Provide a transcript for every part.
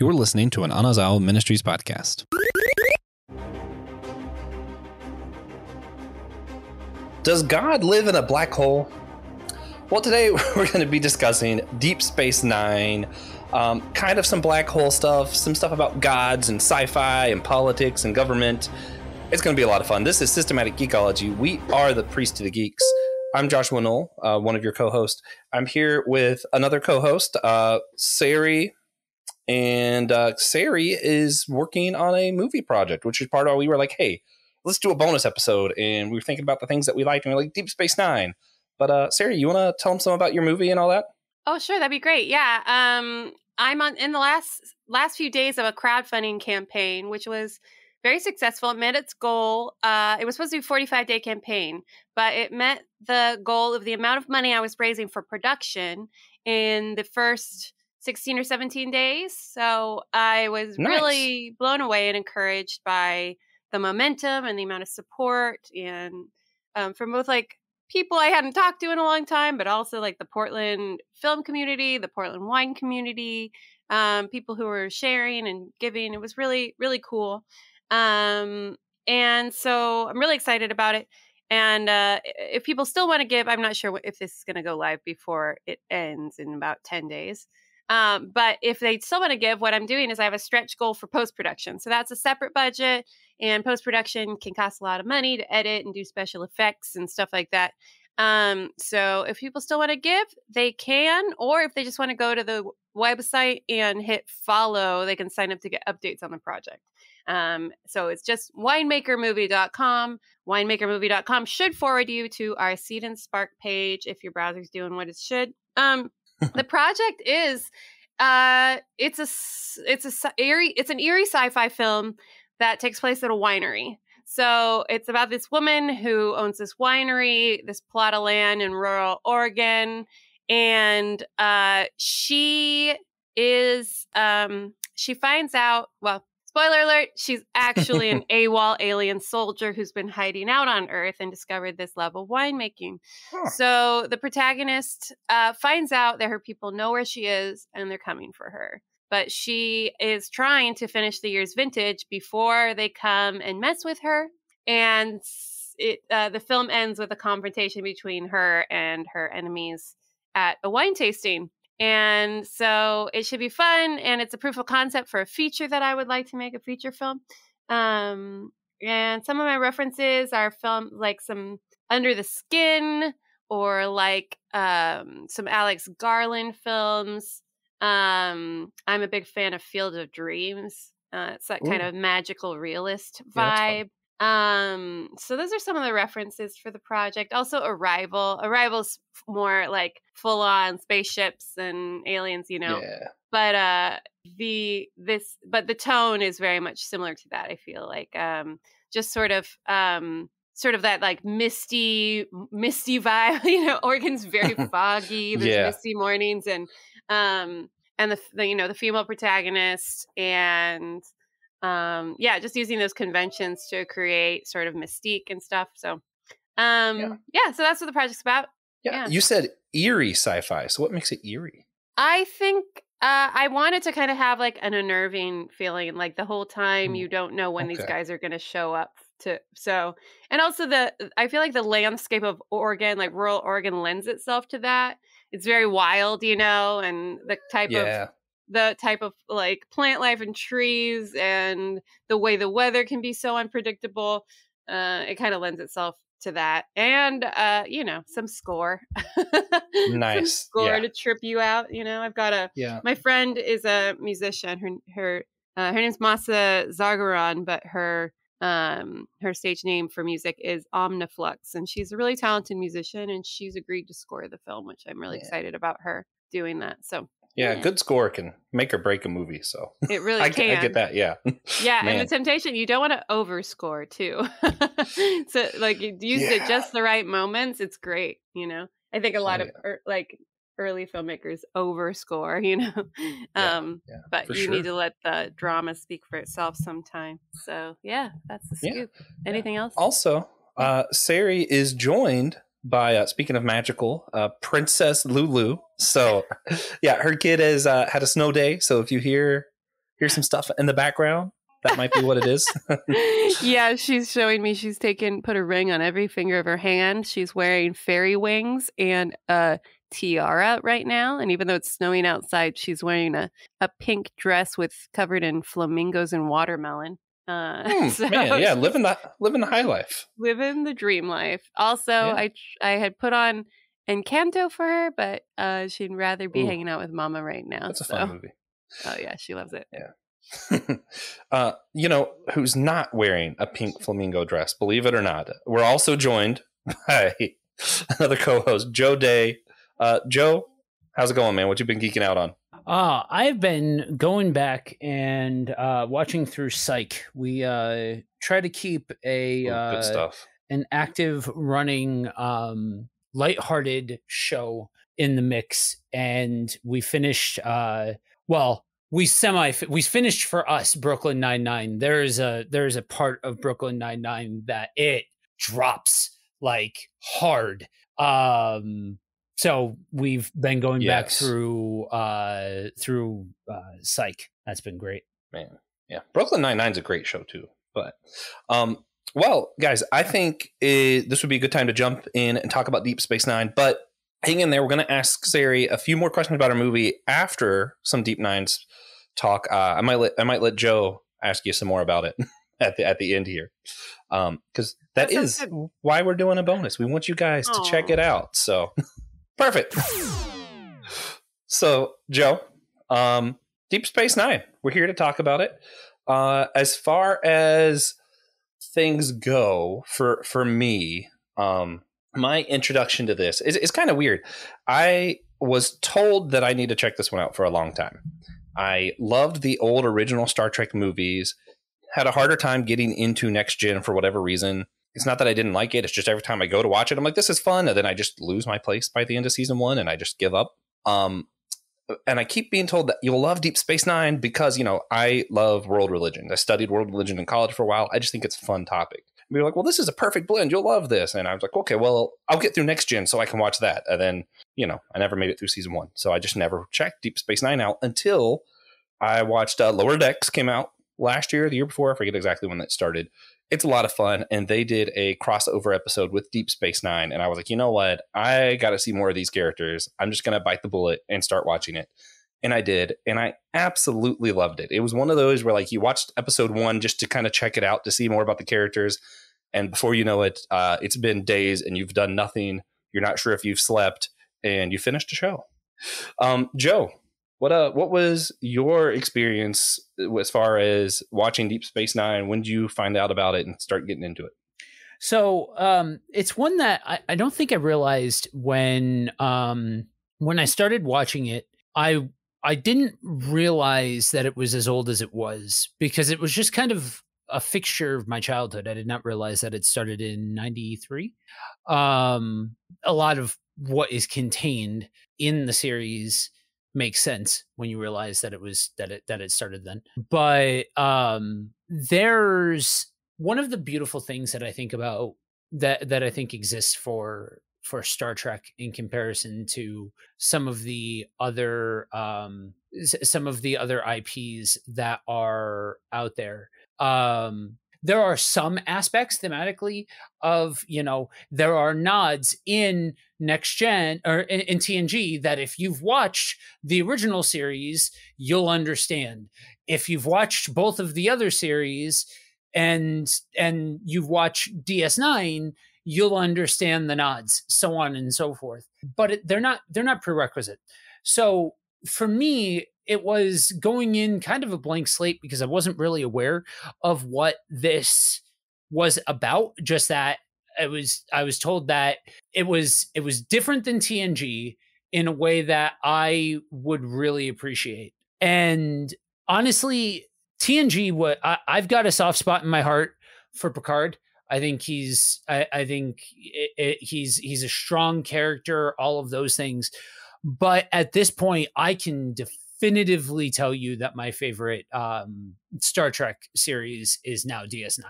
You're listening to an Anazao Ministries podcast. Does God live in a black hole? Well, today we're going to be discussing Deep Space Nine, kind of some black hole stuff, some stuff about gods and sci-fi and politics and government. It's going to be a lot of fun. This is Systematic Geekology. We are the Priest to the Geeks. I'm Joshua Noel, one of your co-hosts. I'm here with another co-host, Sarey, and Sarey is working on a movie project, which is part of why we were like, hey, let's do a bonus episode. And we were thinking about the things that we liked, and we were like, Deep Space Nine. But Sarey, you want to tell them some about your movie and all that? Oh, sure. That'd be great. Yeah. I'm in the last few days of a crowdfunding campaign, which was very successful. It met its goal. It was supposed to be a 45-day campaign, but it met the goal of the amount of money I was raising for production in the first 16 or 17 days. So I was really blown away and encouraged by the momentum and the amount of support, and from both like people I hadn't talked to in a long time, but also like the Portland film community, the Portland wine community, people who were sharing and giving. It was really, really cool. And so I'm really excited about it. And if people still want to give, I'm not sure if this is going to go live before it ends in about 10 days. But if they still want to give, what I'm doing is I have a stretch goal for post-production. So that's a separate budget, and post-production can cost a lot of money to edit and do special effects and stuff like that. So if people still want to give, they can, or if they just want to go to the website and hit follow, they can sign up to get updates on the project. So it's just winemakermovie.com. Winemakermovie.com should forward you to our Seed and Spark page if your browser's doing what it should. The project is it's an eerie sci-fi film that takes place at a winery. So it's about this woman who owns this winery, this plot of land in rural Oregon, and she finds out, well, spoiler alert, she's actually an AWOL alien soldier who's been hiding out on Earth and discovered this love of winemaking. Huh. So the protagonist finds out that her people know where she is and they're coming for her. But she is trying to finish the year's vintage before they come and mess with her. And the film ends with a confrontation between her and her enemies at a wine tasting. And so it should be fun, and it's a proof of concept for a feature that I would like to make, a feature film. And some of my references are film like some Under the Skin, or like some Alex Garland films. I'm a big fan of Field of Dreams. It's that kind of magical realist vibe. So those are some of the references for the project. Also Arrival. Arrival's more like full on spaceships and aliens, you know. Yeah. But the tone is very much similar to that, I feel like. Just sort of that like misty vibe, you know. Oregon's very foggy. There's misty mornings, and the female protagonist, and just using those conventions to create sort of mystique and stuff. So, so that's what the project's about. Yeah. You said eerie sci-fi. So what makes it eerie? I think I wanted to kind of have like an unnerving feeling, like the whole time you don't know when these guys are going to show up. And also I feel like the landscape of Oregon, like rural Oregon, lends itself to that. It's very wild, you know, and the type of like plant life and trees and the way the weather can be so unpredictable. It kind of lends itself to that. And, some score. Nice. Some score to trip you out. You know, I've got my friend is a musician. Her name's Masa Zargaran, but her stage name for music is Omniflux. And she's a really talented musician, and she's agreed to score the film, which I'm really excited about her doing that. So, yeah, good score can make or break a movie. So it really can. I get that. Yeah. Yeah. And the temptation, you don't want to overscore too. So like you use it just the right moments. It's great. You know, I think a lot of early filmmakers overscore, you know, but you need to let the drama speak for itself sometime. So that's the scoop. Anything else? Also, Sarey is joined by, speaking of magical, Princess Lulu. So, her kid has had a snow day. So if you hear hear some stuff in the background. That might be what it is. Yeah, she's showing me she's put a ring on every finger of her hand. She's wearing fairy wings and a tiara right now. And even though it's snowing outside, she's wearing a pink dress covered in flamingos and watermelon. Man, yeah, living the high life. Living the dream life. Also, Yeah. I had put on Encanto for her, but she'd rather be hanging out with Mama right now. That's a fun movie. Oh, yeah, she loves it. Yeah. Who's not wearing a pink flamingo dress, believe it or not. We're also joined by another co-host, Joe Day. Joe, how's it going, man? What you been geeking out on? I've been going back and watching through Psych. We try to keep Good stuff. an active running lighthearted show in the mix, and we finished we finished for us Brooklyn Nine-Nine. There is a part of Brooklyn Nine-Nine that it drops like hard. So we've been going back through Psych. That's been great. Man, yeah. Brooklyn Nine-Nine's a great show too. But well, guys, I think this would be a good time to jump in and talk about Deep Space Nine. But hang in there. We're going to ask Sarey a few more questions about our movie after some Deep Nines talk. I might let Joe ask you some more about it at the end here, because that is good. Why we're doing a bonus. We want you guys to check it out. So perfect. So Joe, Deep Space Nine. We're here to talk about it. As far as things go for me, my introduction to this is kind of weird. I was told that I need to check this one out for a long time. I loved the old original Star Trek movies, had a harder time getting into Next Gen for whatever reason. It's not that I didn't like it. It's just every time I go to watch it, I'm like, this is fun. And then I just lose my place by the end of season 1 and I just give up. And I keep being told that you'll love Deep Space Nine because, I love world religion. I studied world religion in college for a while. I just think it's a fun topic. And you're like, well, this is a perfect blend. You'll love this. And I was like, okay, well, I'll get through Next Gen so I can watch that. And then, I never made it through season 1. So I just never checked Deep Space Nine out until I watched Lower Decks came out last year, the year before. I forget exactly when that started. It's a lot of fun. And they did a crossover episode with Deep Space Nine. And I was like, you know what? I got to see more of these characters. I'm just going to bite the bullet and start watching it. And I did. And I absolutely loved it. It was one of those where you watched episode 1 just to kind of check it out to see more about the characters. And before you know it, it's been days and you've done nothing. You're not sure if you've slept and you finished the show. Joe, what was your experience as far as watching Deep Space Nine? When did you find out about it and start getting into it? So it's one that I don't think I realized when I started watching it. I didn't realize that it was as old as it was because it was just kind of a fixture of my childhood. I did not realize that it started in 93. A lot of what is contained in the series makes sense when you realize that it started then. But there's one of the beautiful things that I think about that I think exists for Star Trek in comparison to some of the other IPs that are out there. There are some aspects thematically of, there are nods in Next Gen or in TNG that if you've watched the original series, you'll understand. If you've watched both of the other series and you've watched DS9, you'll understand the nods, so on and so forth. But they're not prerequisite. So for me, it was going in kind of a blank slate because I wasn't really aware of what this was about. Just that I was told that it was different than TNG in a way that I would really appreciate. And honestly, TNG, I've got a soft spot in my heart for Picard. I think he's a strong character, all of those things. But at this point, I can definitively tell you that my favorite Star Trek series is now DS9,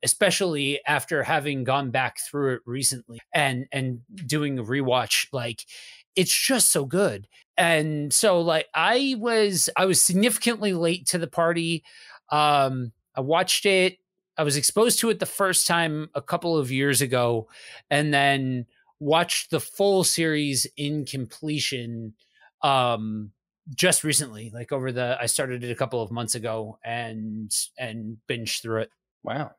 especially after having gone back through it recently and doing a rewatch. it's just so good. And so like I was significantly late to the party. I watched it. I was exposed to it the first time a couple of years ago, and then watched the full series in completion just recently. Like I started it a couple of months ago and binged through it. Wow.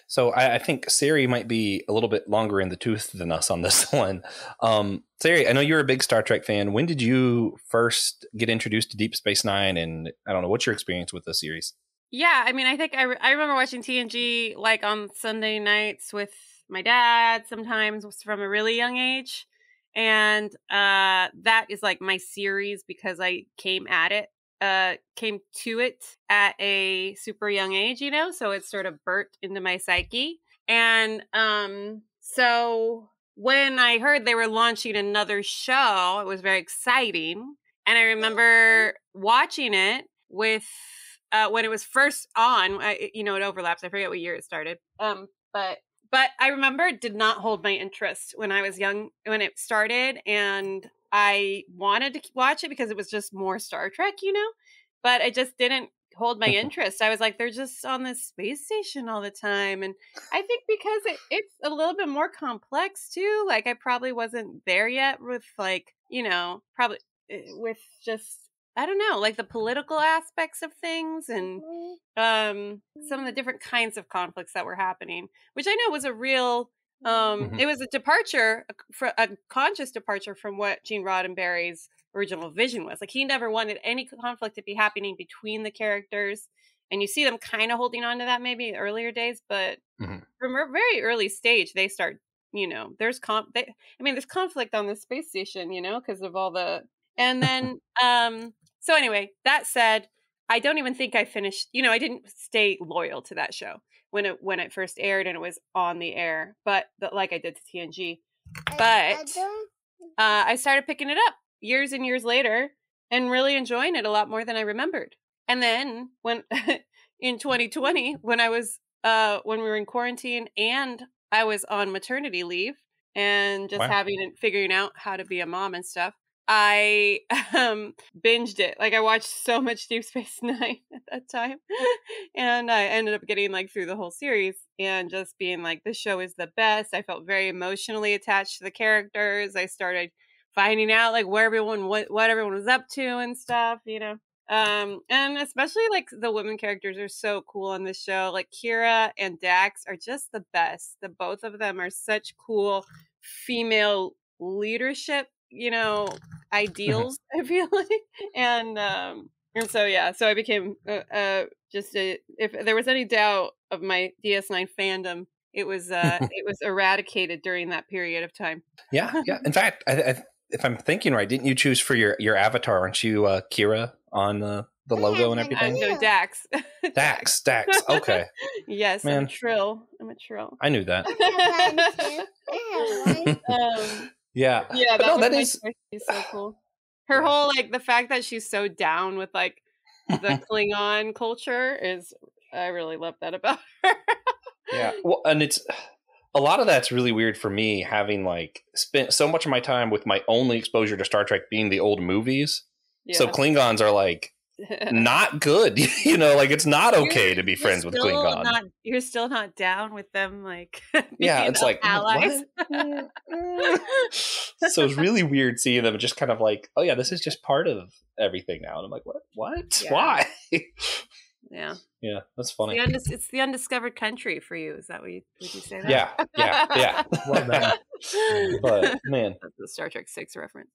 So I think Sarey might be a little bit longer in the tooth than us on this one. Sarey, I know you're a big Star Trek fan. When did you first get introduced to Deep Space Nine? And I don't know, what's your experience with the series? Yeah, I mean, I think I remember watching TNG like on Sunday nights with my dad sometimes from a really young age. And that is like my series because I came to it at a super young age, you know, so it's sort of burnt into my psyche. And so when I heard they were launching another show, it was very exciting. And I remember watching it with when it was first on, you know, it overlaps. I forget what year it started. But I remember it did not hold my interest when I was young, when it started. And I wanted to watch it because it was just more Star Trek, you know, but it just didn't hold my interest. I was like, they're just on this space station all the time. And I think because it's a little bit more complex too. Like I probably wasn't there yet with like, you know, probably with just, I don't know, like the political aspects of things and some of the different kinds of conflicts that were happening, which I know was a real, it was a departure, a conscious departure from what Gene Roddenberry's original vision was. Like he never wanted any conflict to be happening between the characters. And you see them kind of holding on to that maybe in earlier days, but from a very early stage, they start, you know, there's conflict on the space station, you know, because of all the, and then, so anyway, that said, I don't even think I finished, you know, I didn't stay loyal to that show when it first aired and it was on the air, but like I did to TNG. But I started picking it up years and years later and really enjoying it a lot more than I remembered. And then when in 2020, when I was when we were in quarantine and I was on maternity leave and just figuring out how to be a mom and stuff, I binged it. Like I watched so much Deep Space Nine at that time. And I ended up getting like through the whole series and just being like, this show is the best. I felt very emotionally attached to the characters. I started finding out like what everyone was up to and stuff, you know. And especially like the women characters are so cool on this show. Like Kira and Dax are just the best. The both of them are such cool female leadership, you know, ideals, I feel like. And so yeah, so I became if there was any doubt of my DS9 fandom, it was eradicated during that period of time. Yeah. In fact, I if I'm thinking right, didn't you choose for your avatar? Aren't you Kira on the logo and everything? No, Dax. Dax. Okay. Yes, man. I'm a Trill. I knew that. Yeah. Yeah, that is so cool. Her whole like the fact that she's so down with like the Klingon culture is, I really love that about her. Yeah. Well, and it's a lot of that's really weird for me, having like spent so much of my time with my only exposure to Star Trek being the old movies. Yeah. So Klingons are like not good, you know, like it's not okay to be friends with Klingons. You're still not down with them, like yeah, it's like allies. So it's really weird seeing them just kind of like, oh yeah, this is just part of everything now, and I'm like, what? Yeah. Why? Yeah, that's funny. It's the undiscovered country for you. Is that would you say that? Yeah. Well, that. But man, that's the Star Trek 6 reference.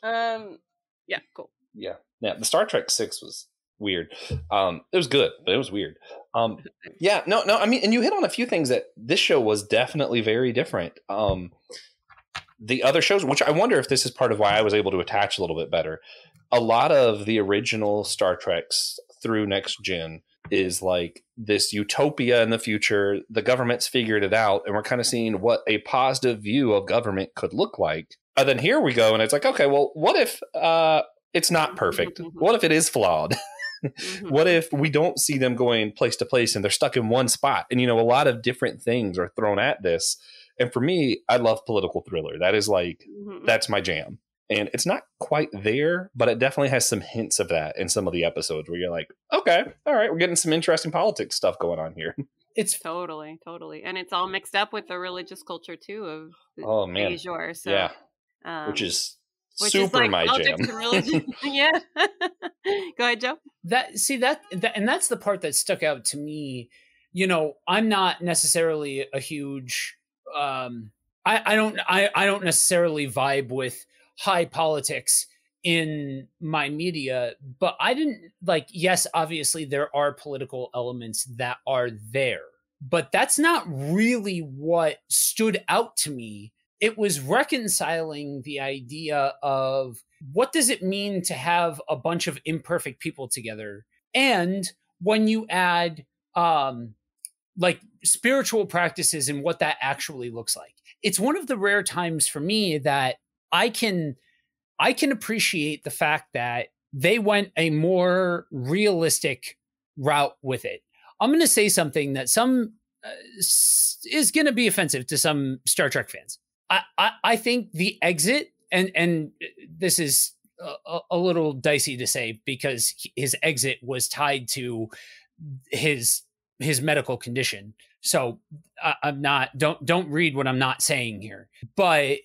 Yeah, cool. Yeah. The Star Trek 6 was weird. It was good, but it was weird. Yeah, no. I mean, and you hit on a few things that this show was definitely very different. The other shows, which I wonder if this is part of why I was able to attach a little bit better. A lot of the original Star Treks through Next Gen is like this utopia in the future. The government's figured it out, and we're kind of seeing what a positive view of government could look like. And then here we go, and it's like, okay, well, what if it's not perfect? What if it is flawed? What if we don't see them going place to place and they're stuck in one spot? And, you know, a lot of different things are thrown at this. And for me, I love political thriller. That is like, that's my jam. And it's not quite there, but it definitely has some hints of that in some of the episodes where you're like, okay, all right, we're getting some interesting politics stuff going on here. It's totally. And it's all mixed up with the religious culture too of Azure. So, yeah, which is which super is like my politics jam. and religion. Yeah. Go ahead, Joe. And that's the part that stuck out to me. You know, I'm not necessarily a huge. I don't necessarily vibe with high politics in my media, but I didn't like, yes, obviously there are political elements that are there, but that's not really what stood out to me. It was reconciling the idea of what does it mean to have a bunch of imperfect people together? And when you add, like spiritual practices and what that actually looks like. It's one of the rare times for me that I can appreciate the fact that they went a more realistic route with it. I'm going to say something that is going to be offensive to some Star Trek fans. I think the exit, and this is a little dicey to say because his exit was tied to his medical condition. So I'm not, don't read what I'm not saying here. But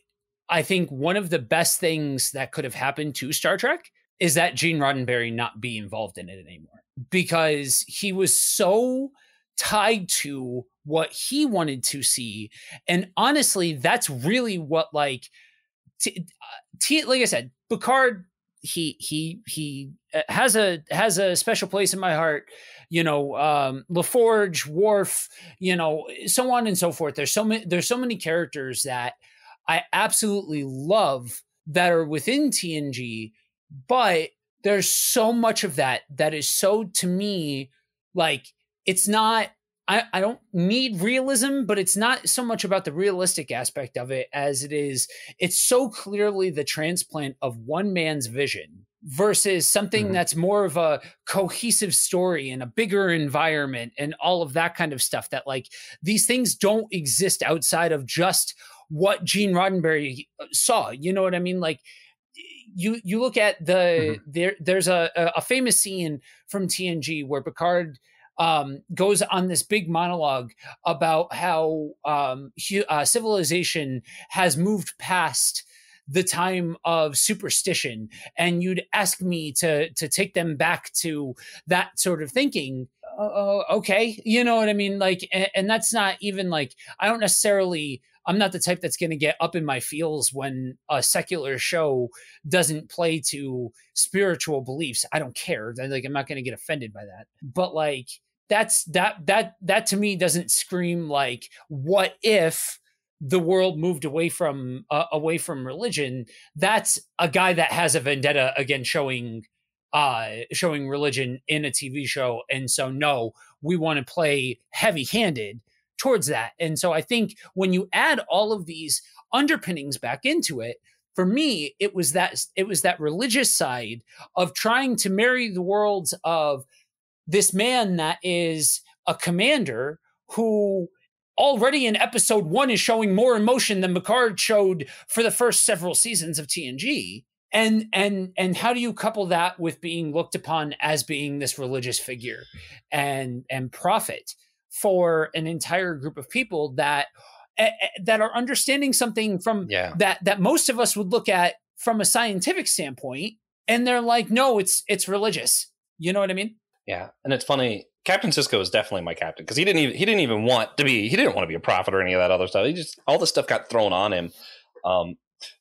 I think one of the best things that could have happened to Star Trek is that Gene Roddenberry not be involved in it anymore, because he was so tied to what he wanted to see. And honestly, that's really what like I said, Picard, he has a special place in my heart. You know, LaForge, Worf, you know, so on and so forth. There's so many characters that I absolutely love that are within TNG, but there's so much of that is so, to me, like, it's not, I don't need realism, but it's not so much about the realistic aspect of it as it is, it's so clearly the transplant of one man's vision versus something that's more of a cohesive story and a bigger environment and all of that kind of stuff, that like these things don't exist outside of just what Gene Roddenberry saw. You know what I mean? Like you look at there's a famous scene from TNG where Picard goes on this big monologue about how civilization has moved past the time of superstition, and you'd ask me to take them back to that sort of thinking. Okay, you know what I mean? Like, and that's not even like, I'm not the type that's going to get up in my feels when a secular show doesn't play to spiritual beliefs. I don't care. Like, I'm not going to get offended by that. But like, that to me doesn't scream like, what if the world moved away from religion? That's a guy that has a vendetta against showing religion in a TV show. And so, no, we want to play heavy-handed towards that. And so I think when you add all of these underpinnings back into it, for me, it was that religious side of trying to marry the worlds of this man that is a commander who already in episode 1 is showing more emotion than Picard showed for the first several seasons of TNG. And how do you couple that with being looked upon as being this religious figure and prophet for an entire group of people that are understanding something from that most of us would look at from a scientific standpoint, and they're like, no, it's religious. You know what I mean? Yeah, and it's funny. Captain Sisko is definitely my captain because he didn't want to be a prophet or any of that other stuff. He just, all this stuff got thrown on him.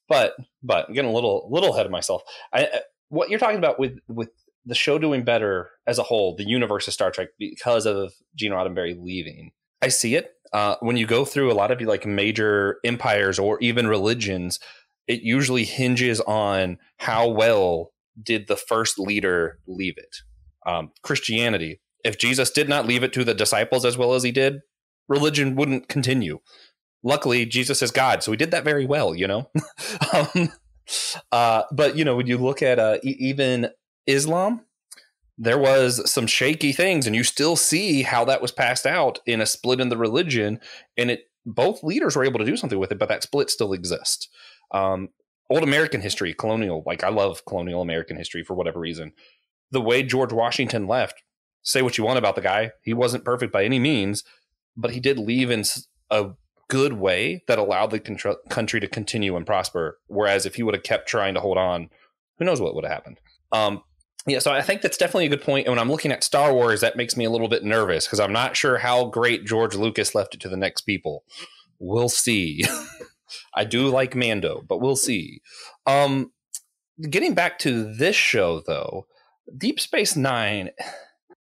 But I'm getting a little ahead of myself. What you're talking about with the show doing better as a whole, the universe of Star Trek, because of Gene Roddenberry leaving, I see it. When you go through a lot of like major empires or even religions, it usually hinges on how well did the first leader leave it. Christianity, if Jesus did not leave it to the disciples as well as he did, religion wouldn't continue. Luckily, Jesus is God, so he did that very well, you know. But you know, when you look at even Islam, there was some shaky things, and you still see how that was passed out in a split in the religion, and both leaders were able to do something with it, but that split still exists. old American history, colonial. Like, I love colonial American history for whatever reason. The way George Washington left, say what you want about the guy, he wasn't perfect by any means, but he did leave in a good way that allowed the country to continue and prosper. Whereas if he would have kept trying to hold on, who knows what would have happened. Yeah, so I think that's definitely a good point. And when I'm looking at Star Wars, that makes me a little bit nervous because I'm not sure how great George Lucas left it to the next people. We'll see. I do like Mando, but we'll see. Getting back to this show, though, Deep Space Nine,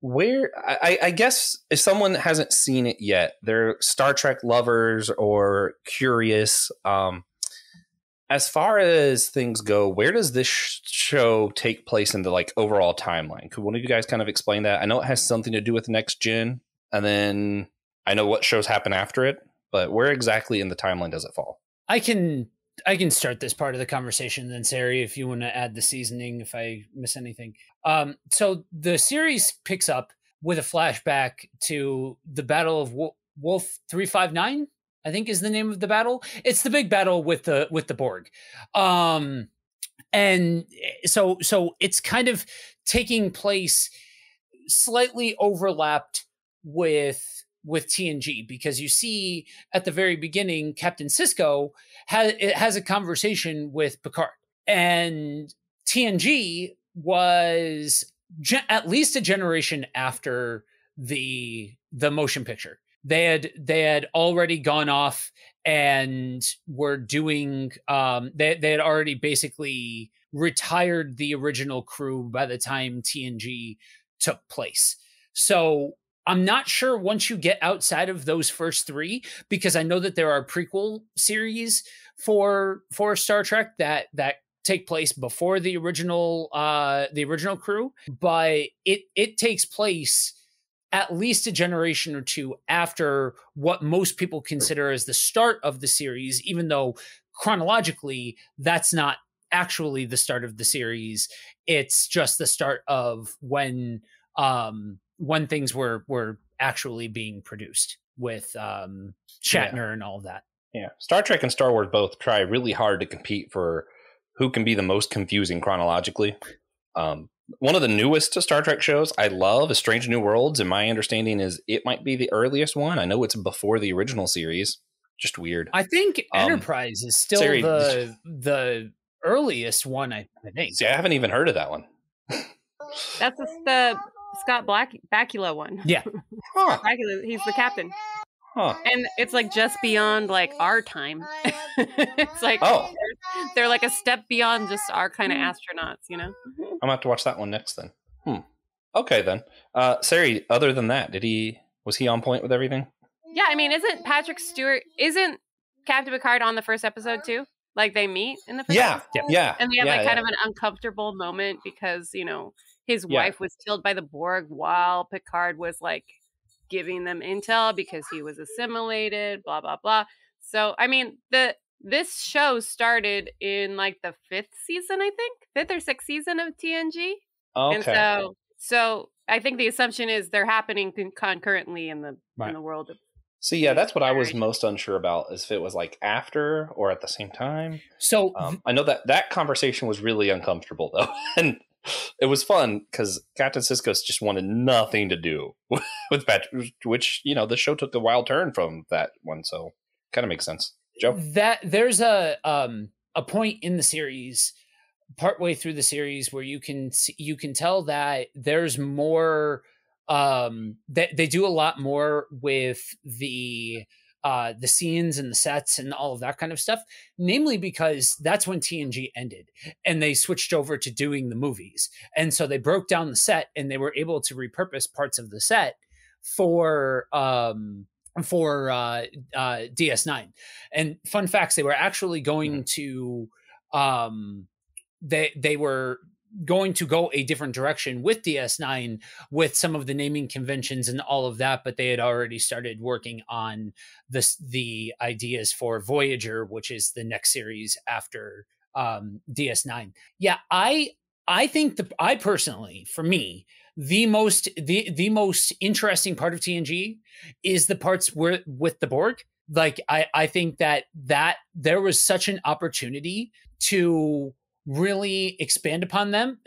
where I guess if someone hasn't seen it yet, they're Star Trek lovers or curious. As far as things go, where does this show take place in the like overall timeline? Could one of you guys kind of explain that? I know it has something to do with Next Gen, and then I know what shows happen after it, but where exactly in the timeline does it fall? I can start this part of the conversation, then Sarey, if you want to add the seasoning, if I miss anything. So the series picks up with a flashback to the Battle of Wolf 359. I think is the name of the battle. It's the big battle with the Borg. And so it's kind of taking place slightly overlapped with TNG, because you see at the very beginning, Captain Sisko has a conversation with Picard, and TNG was at least a generation after the motion picture. They had already gone off and were doing they had already basically retired the original crew by the time TNG took place. So I'm not sure once you get outside of those first three, because I know that there are prequel series for Star Trek that take place before the original crew, but it takes place at least a generation or two after what most people consider as the start of the series, even though chronologically that's not actually the start of the series. It's just the start of when things were actually being produced with Shatner and all of that. Yeah. Star Trek and Star Wars both try really hard to compete for who can be the most confusing chronologically. One of the newest Star Trek shows I love is Strange New Worlds, and my understanding is it might be the earliest one. I know it's before the original series. Just weird. I think Enterprise is still Sarey, the earliest one, I think. See, I haven't even heard of that one. That's the Scott Bakula one. Yeah. Huh. Bakula, he's the captain. Huh. And it's like just beyond like our time. It's like they're like a step beyond just our kind of astronauts, you know? I'm gonna have to watch that one next then. Okay then. Sarey, other than that, was he on point with everything? Yeah, I mean, isn't Captain Picard on the first episode too? Like they meet in the first episode? Yeah. And they have kind of an uncomfortable moment because, you know, his wife was killed by the Borg while Picard was like giving them intel because he was assimilated, blah, blah, blah. So, I mean, this show started in like the 5th season, I think. 5th or 6th season of TNG. Okay. And so I think the assumption is they're happening concurrently in the world of. So yeah, that's what I was most unsure about, is if it was like after or at the same time. So I know that conversation was really uncomfortable though. And it was fun because Captain Sisko just wanted nothing to do with Patrick, which, you know, the show took a wild turn from that one. So kind of makes sense. Joe? That there's a point in the series, partway through the series, where you can tell that there's more. They do a lot more with the scenes and the sets and all of that kind of stuff, namely because that's when TNG ended and they switched over to doing the movies. And so they broke down the set and they were able to repurpose parts of the set for DS9. And fun facts, they were actually going to they were going to go a different direction with DS9 with some of the naming conventions and all of that, but they had already started working on the ideas for Voyager, which is the next series after DS9. Yeah, I think I personally, for me, the most interesting part of TNG is the parts with the Borg. Like I think that there was such an opportunity to really expand upon them,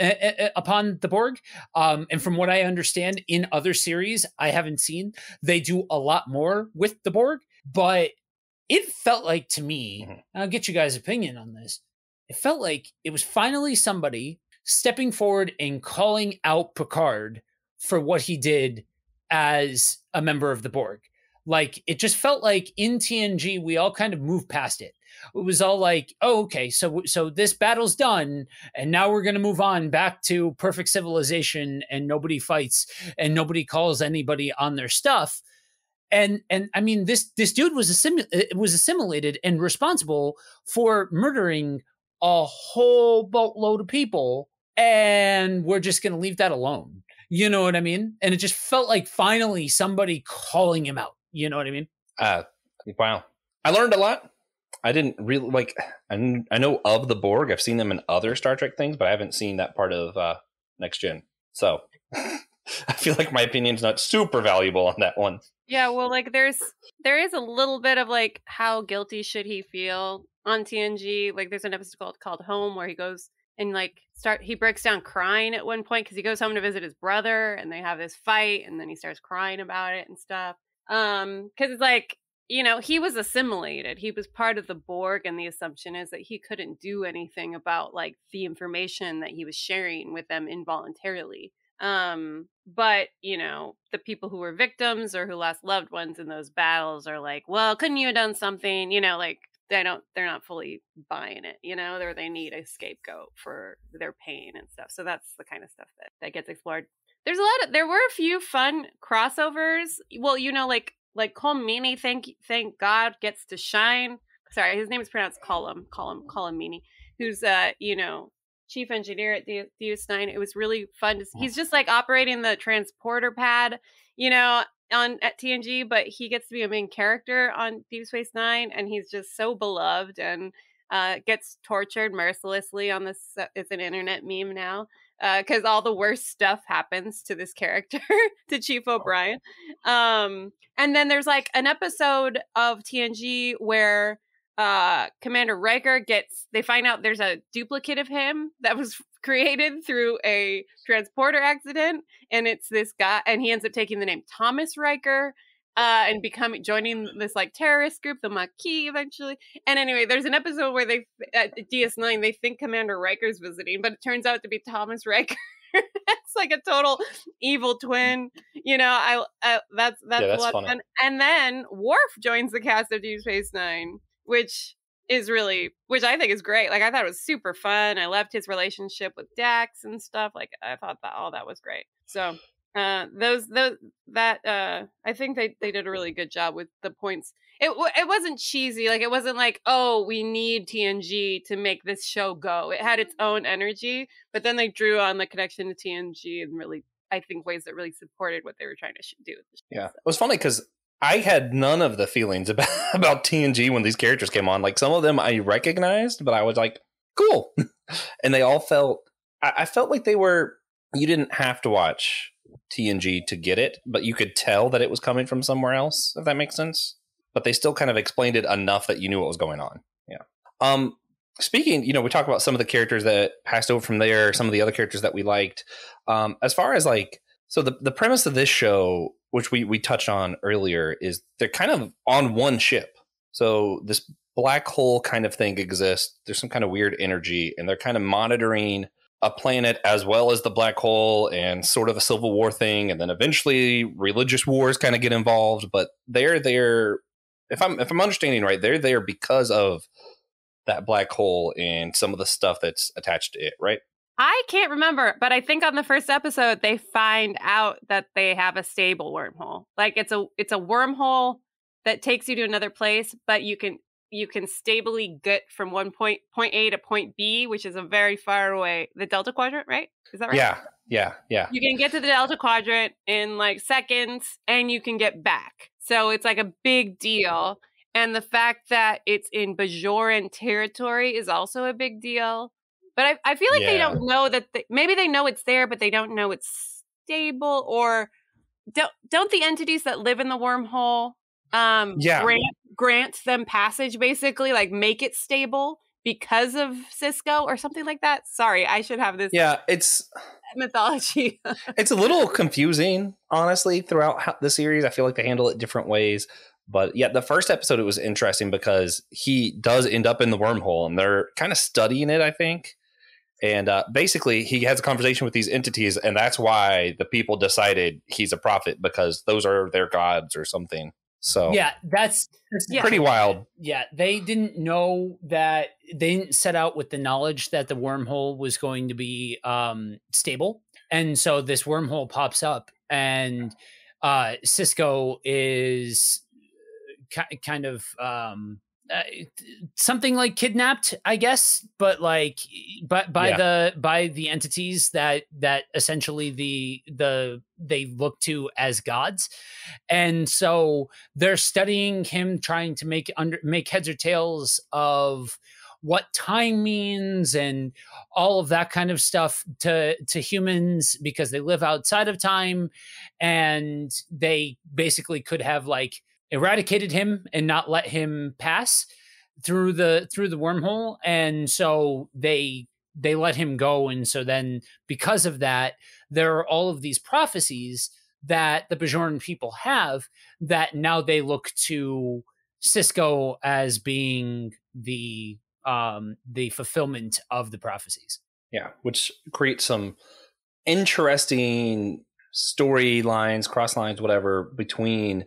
upon the Borg. And from what I understand in other series I haven't seen, they do a lot more with the Borg. But it felt like to me, and I'll get you guys' opinion on this, it felt like it was finally somebody stepping forward and calling out Picard for what he did as a member of the Borg. Like, it just felt like in TNG, we all kind of moved past it. It was all like, oh, okay, so this battle's done, and now we're going to move on back to perfect civilization, and nobody fights, and nobody calls anybody on their stuff. And I mean, this dude was assimilated and responsible for murdering a whole boatload of people, and we're just going to leave that alone. You know what I mean? And it just felt like finally somebody calling him out. You know what I mean? Wow. I learned a lot. I didn't really I know of the Borg. I've seen them in other Star Trek things, but I haven't seen that part of Next Gen. So I feel like my opinion's not super valuable on that one. Yeah, well, like there is a little bit of like, how guilty should he feel on TNG? Like, there's an episode called Home where he goes and he breaks down crying at one point because he goes home to visit his brother and they have this fight, and then he starts crying about it and stuff. Because it's like, you know, he was assimilated. He was part of the Borg, and the assumption is that he couldn't do anything about like the information that he was sharing with them involuntarily. But you know, the people who were victims or who lost loved ones in those battles are like, well, couldn't you have done something? You know, like they're not fully buying it, you know, or they need a scapegoat for their pain and stuff. So that's the kind of stuff that gets explored. There were a few fun crossovers. Well, you know, like Colmini, thank God, gets to shine. Sorry, his name is pronounced Colmini, who's you know, chief engineer at DS9. It was really fun. He's just like operating the transporter pad, you know, at TNG, but he gets to be a main character on Deep Space Nine, and he's just so beloved and gets tortured mercilessly on this. It's an internet meme now. Because all the worst stuff happens to this character, to Chief O'Brien. And then there's like an episode of TNG where Commander Riker they find out there's a duplicate of him that was created through a transporter accident. And it's this guy, and he ends up taking the name Thomas Riker. And joining this like terrorist group, the Maquis, eventually. And anyway, there's an episode where at DS9 they think Commander Riker's visiting, but it turns out to be Thomas Riker. It's like a total evil twin, you know. That's a lot of fun. And then Worf joins the cast of Deep Space Nine, which I think is great. Like, I thought it was super fun. I loved his relationship with Dax and stuff. Like, I thought that was great. So. I think they did a really good job with the points. It wasn't cheesy. Like, it wasn't like, oh, we need TNG to make this show go. It had its own energy, but then they drew on the connection to TNG and really, I think, ways that really supported what they were trying to do. Yeah, it was funny because I had none of the feelings about TNG when these characters came on. Like, some of them I recognized, but I was like, cool. And they all I felt like you didn't have to watch TNG to get it, but you could tell that it was coming from somewhere else, if that makes sense. But they still kind of explained it enough that you knew what was going on. Yeah. Speaking, you know, we talk about some of the characters that passed over from there, some of the other characters that we liked. As far as like, so the premise of this show, which we touched on earlier, is they're kind of on one ship. So this black hole kind of thing exists. There's some kind of weird energy, and they're kind of monitoring a planet as well as the black hole, and sort of a civil war thing, and then eventually religious wars kind of get involved. But they're there, if I'm understanding right, they're there because of that black hole and some of the stuff that's attached to it, right? I can't remember, but I think on the first episode they find out that they have a stable wormhole. Like, it's a wormhole that takes you to another place, but you can stably get from point A to point B, which is a very far away, the Delta Quadrant, right? Is that right? Yeah. You can get to the Delta Quadrant in like seconds, and you can get back. So it's like a big deal. And the fact that it's in Bajoran territory is also a big deal. But I feel like they don't know that. Maybe they know it's there, but they don't know it's stable. Or don't the entities that live in the wormhole grant them passage, basically, like make it stable, because of Sisko or something like that. Sorry, I should have this. Yeah, it's mythology. It's a little confusing, honestly, throughout the series. I feel like they handle it different ways. But yeah, the first episode, it was interesting because he does end up in the wormhole and they're kind of studying it, I think. And basically, he has a conversation with these entities, and that's why the people decided he's a prophet, because those are their gods or something. So yeah, that's pretty wild. Yeah, they didn't know that. They didn't set out with the knowledge that the wormhole was going to be stable, and so this wormhole pops up, and Sisko is kind of something like kidnapped, I guess, but by the entities that essentially they look to as gods, and so they're studying him, trying to make heads or tails of what time means and all of that kind of stuff to humans, because they live outside of time, and they basically could have like eradicated him and not let him pass through the wormhole, and so they let him go. And so then, because of that, there are all of these prophecies that the Bajoran people have, that now they look to Sisko as being the fulfillment of the prophecies. Yeah, which creates some interesting storylines, cross lines, whatever, between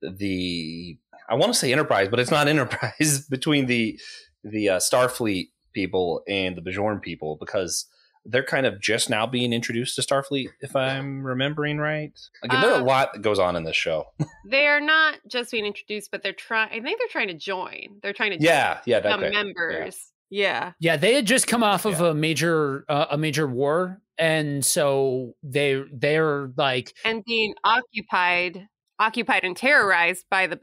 I want to say Enterprise, but it's not Enterprise, between the Starfleet people and the Bajoran people, because they're kind of just now being introduced to Starfleet, if I'm remembering right. Again, there's a lot that goes on in this show. They're not just being introduced, but I think they're trying to join. They're trying to become members. Yeah. They had just come off of a major war, and so they're like, and being occupied and terrorized by the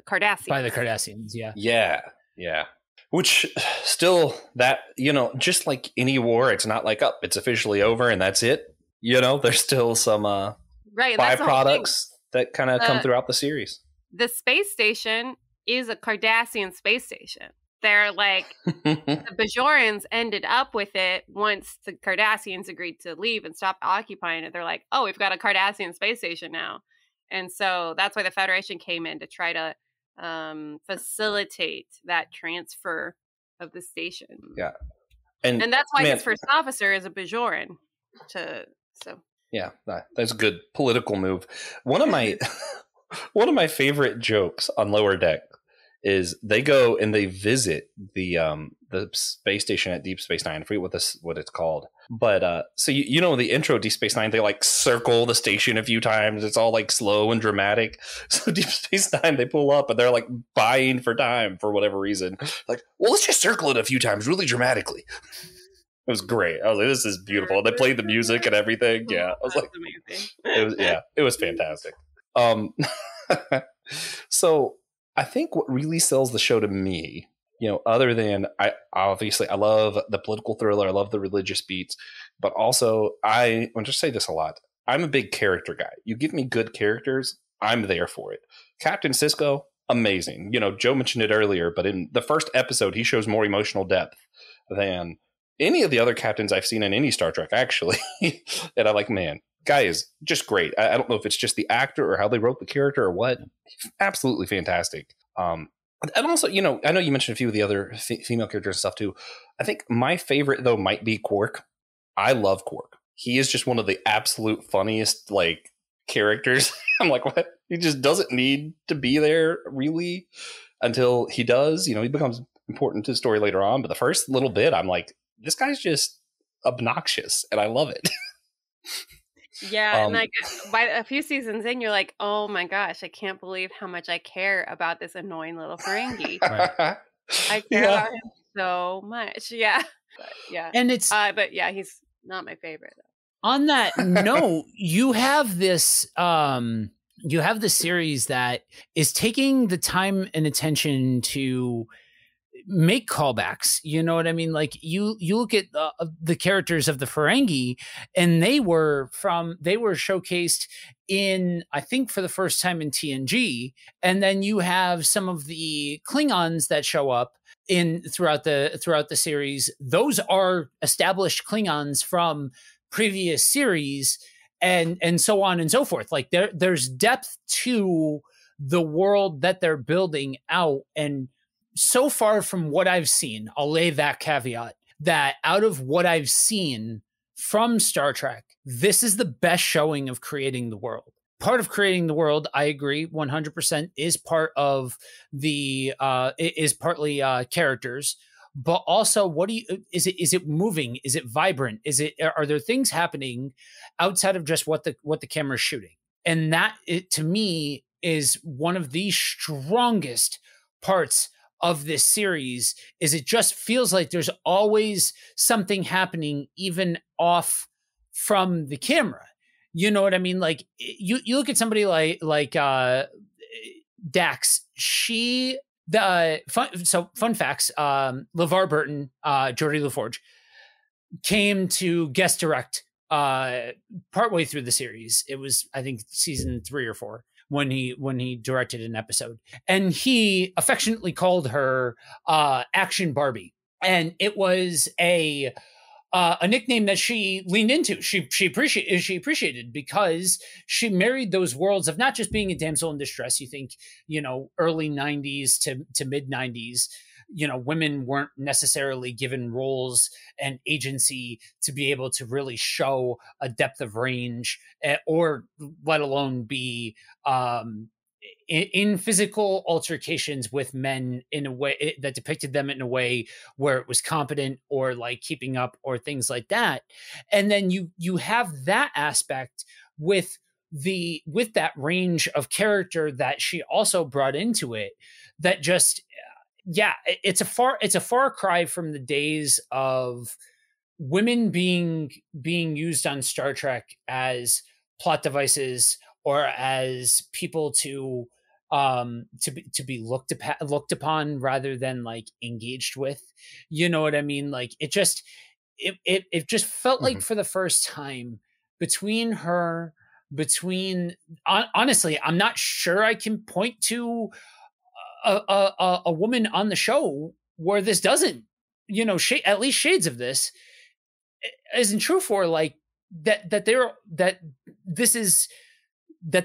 Cardassians. By the Cardassians, yeah. Yeah. Which still, that, just like any war, it's not like, it's officially over and that's it. There's still some byproducts that kind of come throughout the series. The space station is a Cardassian space station. They're like, the Bajorans ended up with it once the Cardassians agreed to leave and stop occupying it. They're like, oh, we've got a Cardassian space station now. And so that's why the Federation came in, to try to facilitate that transfer of the station. Yeah. And that's why his first officer is a Bajoran. Yeah, that's a good political move. One of my favorite jokes on Lower Deck is they go and they visit the space station at Deep Space Nine. I forget what it's called, but so the intro Deep Space Nine, they like circle the station a few times. It's all like slow and dramatic. So Deep Space Nine, they pull up and they're like buying for time for whatever reason. Like, well, let's just circle it a few times, really dramatically. It was great. I was like, this is beautiful. They played the music and everything. Yeah, I was like, amazing. It was fantastic. So I think what really sells the show to me, other than I love the political thriller, I love the religious beats, but also I want to say this a lot. I'm a big character guy. You give me good characters, I'm there for it. Captain Sisko, amazing. Joe mentioned it earlier, but in the first episode, he shows more emotional depth than any of the other captains I've seen in any Star Trek, actually. And I'm like, man, guy is just great. I don't know if it's just the actor or how they wrote the character or what. Absolutely fantastic. And also, I know you mentioned a few of the other female characters and stuff too. I think my favorite, though, might be Quark. I love Quark. He is just one of the absolute funniest, characters. I'm like, what? He just doesn't need to be there, really, until he does. He becomes important to the story later on. But the first little bit, I'm like, this guy's just obnoxious, and I love it. Yeah, and by a few seasons in, you're like, oh my gosh, I can't believe how much I care about this annoying little Ferengi. Right. I care about him so much. Yeah. And it's but yeah, he's not my favorite. On that note, you have this series that is taking the time and attention to make callbacks. You know what I mean? Like you look at the characters of the Ferengi, and they were showcased in, I think, for the first time in TNG, and then you have some of the Klingons that show up throughout the series, those are established Klingons from previous series, and so on and so forth. Like there's depth to the world that they're building out. And so far from what I've seen, I'll lay that caveat, that out of what I've seen from Star Trek, this is the best showing of creating the world. Part of creating the world, I agree 100%, is part of the is partly characters, but also is it moving? Is it vibrant? Are there things happening outside of just what the camera's shooting? And that, to me, is one of the strongest parts of this series. Is it just feels like there's always something happening even off from the camera. You know what I mean? Like you look at somebody like Dax. Fun facts. LeVar Burton, Geordie LaForge, came to guest direct partway through the series. It was, I think, season 3 or 4 when he directed an episode, and he affectionately called her Action Barbie, and it was a nickname that she leaned into. She appreciated, because she married those worlds of not just being a damsel in distress. You think, early 90s to mid 90s, women weren't necessarily given roles and agency to be able to really show a depth of range, or let alone be in physical altercations with men in a way that depicted them in a way where it was competent or like keeping up or things like that. And then you have that aspect with that range of character that she also brought into it, that just, it's a far cry from the days of women being used on Star Trek as plot devices or as people to be looked upon rather than like engaged with. You know what I mean? Like it just felt like for the first time honestly, I'm not sure I can point to a woman on the show where this doesn't, at least shades of this isn't true for, like that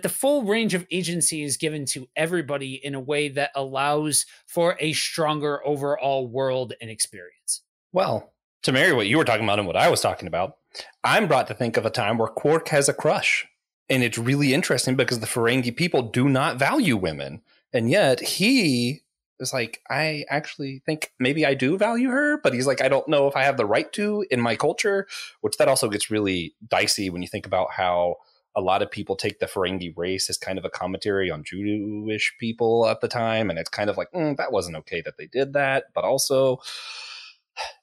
the full range of agency is given to everybody in a way that allows for a stronger overall world and experience. Well, to marry what you were talking about and what I was talking about, I'm brought to think of a time where Quark has a crush. And it's really interesting because the Ferengi people do not value women. And yet he is like, I actually think maybe I do value her, but he's like, I don't know if I have the right to in my culture, which that also gets really dicey when you think about how a lot of people take the Ferengi race as kind of a commentary on Jewish people at the time. And it's kind of like, that wasn't okay that they did that. But also,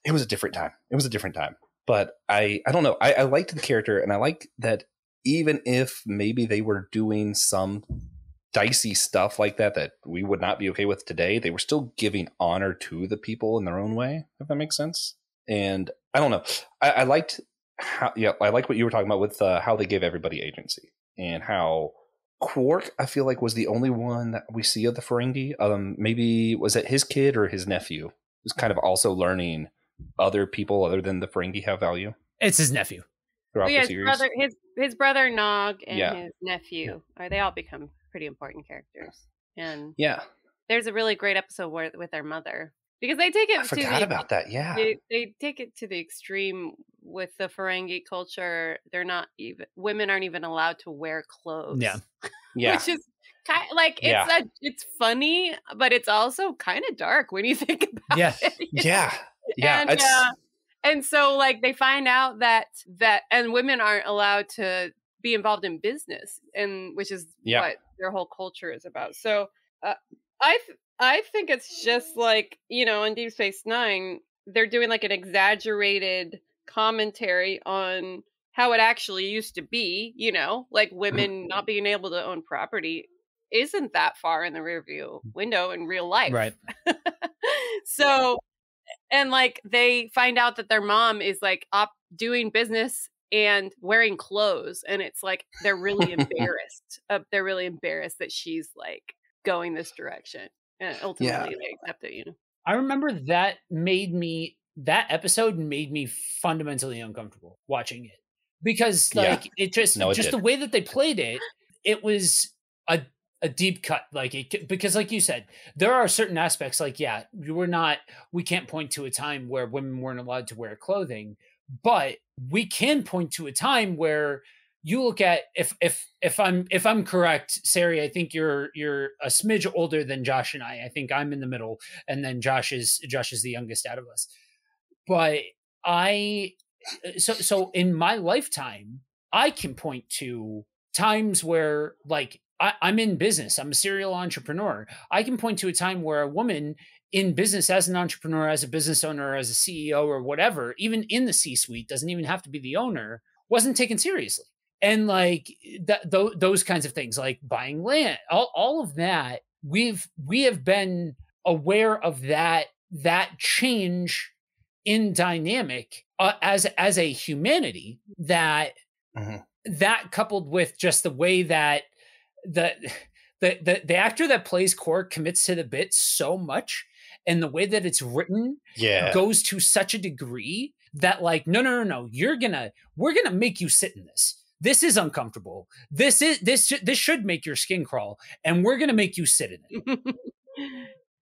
it was a different time. But I don't know. I liked the character, and I like that even if maybe they were doing some dicey stuff like that we would not be okay with today, they were still giving honor to the people in their own way, if that makes sense. And I don't know. I liked I like what you were talking about with how they gave everybody agency, and how Quark, I feel like, was the only one that we see of the Ferengi. Maybe was it his kid or his nephew who's kind of also learning other people other than the Ferengi have value? It's his nephew. Throughout the series. His brother Nog and his nephew, they all become pretty important characters. And there's a really great episode with their mother, because they take it. I forgot about that. Yeah, they take it to the extreme with the Ferengi culture. Women aren't even allowed to wear clothes. Yeah, which is kind of like it's funny, but it's also kind of dark when you think about it. Yeah. And so like they find out that and women aren't allowed to be involved in business, and which is what their whole culture is about. So I think it's just like, in Deep Space Nine, they're doing like an exaggerated commentary on how it actually used to be, like women not being able to own property isn't that far in the rearview window in real life. Right. So, and like they find out that their mom is like doing business and wearing clothes, and it's like they're really embarrassed. They're really embarrassed that she's like going this direction, and ultimately they accept it. I remember that episode made me fundamentally uncomfortable watching it, because like it just the way that they played it, it was a deep cut, like because like you said, there are certain aspects like, we can't point to a time where women weren't allowed to wear clothing, but we can point to a time where you look at, if I'm correct, Sarey, I think you're a smidge older than Josh and I think I'm in the middle, and then Josh is the youngest out of us. But so in my lifetime, I can point to times where, like, I'm in business, I'm a serial entrepreneur. I can point to a time where a woman in business, as an entrepreneur, as a business owner, as a CEO or whatever, even in the C-suite, doesn't even have to be the owner, wasn't taken seriously. And like those kinds of things, like buying land, all of that, we have been aware of that change in dynamic as a humanity, that that coupled with just the way that the actor that plays Quark commits to the bit so much, and the way that it's written goes to such a degree that, like, no, we're gonna make you sit in this. This is uncomfortable. This should make your skin crawl, and we're gonna make you sit in it.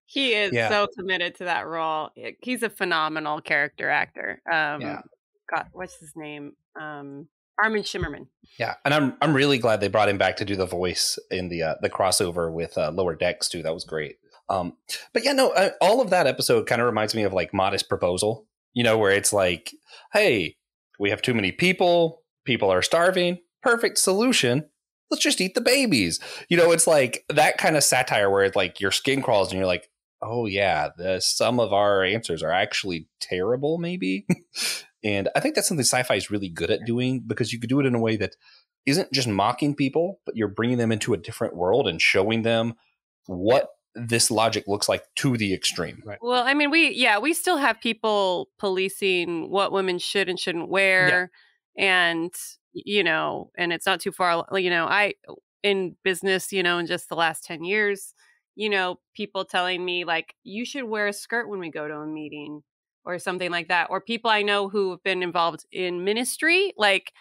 He is so committed to that role. He's a phenomenal character actor. God, what's his name? Armin Shimmerman. Yeah, and I'm really glad they brought him back to do the voice in the crossover with Lower Decks too. That was great. But all of that episode kind of reminds me of like Modest Proposal. Where it's like, hey, we have too many people. People are starving. Perfect solution. Let's just eat the babies. It's like that kind of satire where it's like your skin crawls and you're like, oh yeah, some of our answers are actually terrible, maybe. And I think that's something sci-fi is really good at doing, because you could do it in a way that isn't just mocking people, but you're bringing them into a different world and showing them what this logic looks like to the extreme. Right. Well, I mean, we still have people policing what women should and shouldn't wear. And, and it's not too far, I, in business, in just the last 10 years, people telling me like, you should wear a skirt when we go to a meeting or something like that. Or people I know who have been involved in ministry, like